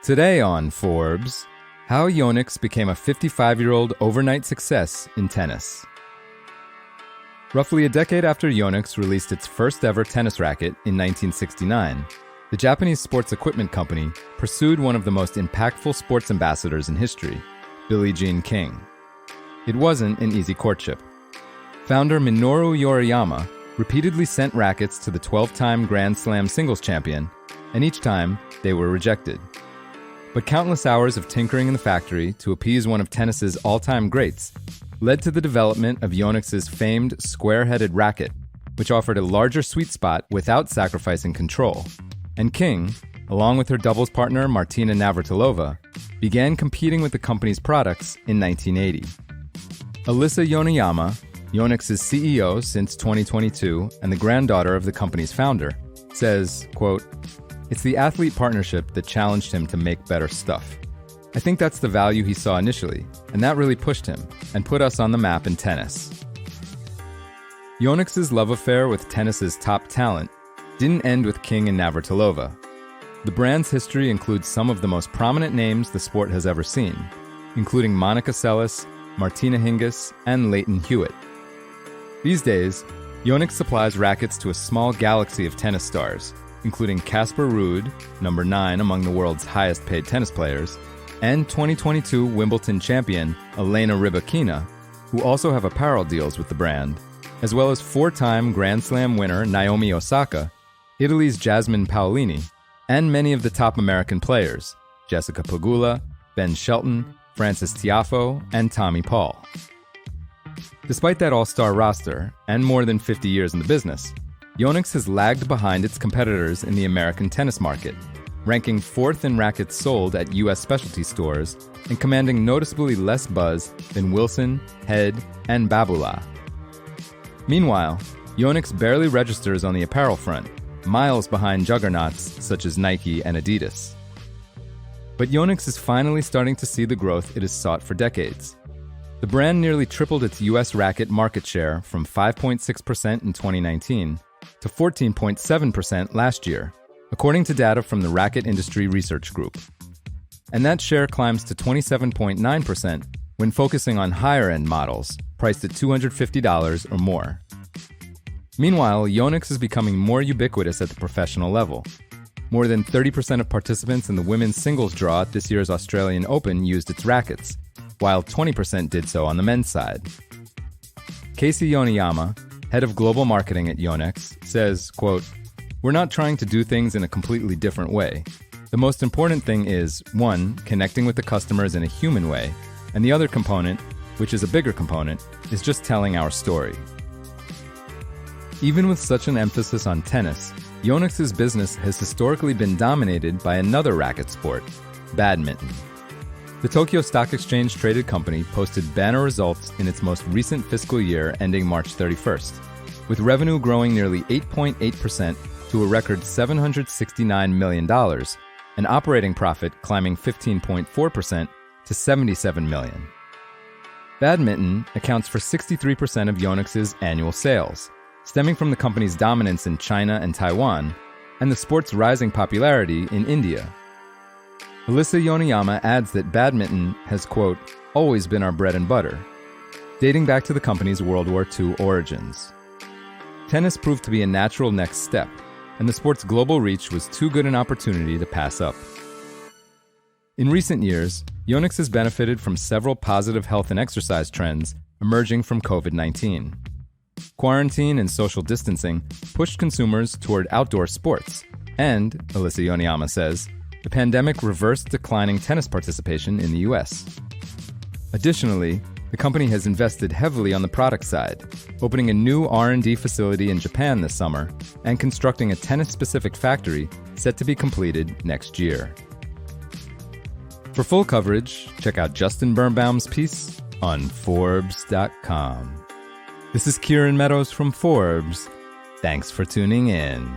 Today on Forbes, how Yonex became a 55-year-old overnight success in tennis. Roughly a decade after Yonex released its first ever tennis racket in 1969, the Japanese sports equipment company pursued one of the most impactful sports ambassadors in history, Billie Jean King. It wasn't an easy courtship. Founder Minoru Yoriyama repeatedly sent rackets to the 12-time Grand Slam singles champion, and each time they were rejected. But countless hours of tinkering in the factory to appease one of tennis's all-time greats led to the development of Yonex's famed square-headed racket, which offered a larger sweet spot without sacrificing control. And King, along with her doubles partner Martina Navratilova, began competing with the company's products in 1980. Alyssa Yoneyama, Yonex's CEO since 2022 and the granddaughter of the company's founder, says, quote, "It's the athlete partnership that challenged him to make better stuff. I think that's the value he saw initially, and that really pushed him and put us on the map in tennis." Yonex's love affair with tennis's top talent didn't end with King and Navratilova. The brand's history includes some of the most prominent names the sport has ever seen, including Monica Seles, Martina Hingis, and Leighton Hewitt. These days, Yonex supplies rackets to a small galaxy of tennis stars, including Casper Ruud, number 9 among the world's highest-paid tennis players, and 2022 Wimbledon champion Elena Rybakina, who also have apparel deals with the brand, as well as 4-time Grand Slam winner Naomi Osaka, Italy's Jasmine Paolini, and many of the top American players, Jessica Pegula, Ben Shelton, Frances Tiafoe, and Tommy Paul. Despite that all-star roster, and more than 50 years in the business, Yonex has lagged behind its competitors in the American tennis market, ranking 4th in rackets sold at U.S. specialty stores and commanding noticeably less buzz than Wilson, Head, and Babula. Meanwhile, Yonex barely registers on the apparel front, miles behind juggernauts such as Nike and Adidas. But Yonex is finally starting to see the growth it has sought for decades. The brand nearly tripled its U.S. racket market share from 5.6% in 2019 to 14.7% last year, according to data from the Racket Industry Research Group. And that share climbs to 27.9% when focusing on higher-end models, priced at $250 or more. Meanwhile, Yonex is becoming more ubiquitous at the professional level. More than 30% of participants in the women's singles draw at this year's Australian Open used its rackets, while 20% did so on the men's side. Casey Yoneyama, head of global marketing at Yonex, says, quote, "We're not trying to do things in a completely different way. The most important thing is, 1, connecting with the customers in a human way, and the other component, which is a bigger component, is just telling our story." Even with such an emphasis on tennis, Yonex's business has historically been dominated by another racket sport, badminton. The Tokyo Stock Exchange traded company posted banner results in its most recent fiscal year ending March 31st, with revenue growing nearly 8.8% to a record $769 million, and operating profit climbing 15.4% to $77 million. Badminton accounts for 63% of Yonex's annual sales, stemming from the company's dominance in China and Taiwan, and the sport's rising popularity in India. Alyssa Yoneyama adds that badminton has, quote, "always been our bread and butter," dating back to the company's World War II origins. Tennis proved to be a natural next step, and the sport's global reach was too good an opportunity to pass up. In recent years, Yonex has benefited from several positive health and exercise trends emerging from COVID-19. Quarantine and social distancing pushed consumers toward outdoor sports, and, Alyssa Yoneyama says, the pandemic reversed declining tennis participation in the U.S. Additionally, the company has invested heavily on the product side, opening a new R&D facility in Japan this summer and constructing a tennis-specific factory set to be completed next year. For full coverage, check out Justin Birnbaum's piece on forbes.com. This is Kieran Meadows from Forbes. Thanks for tuning in.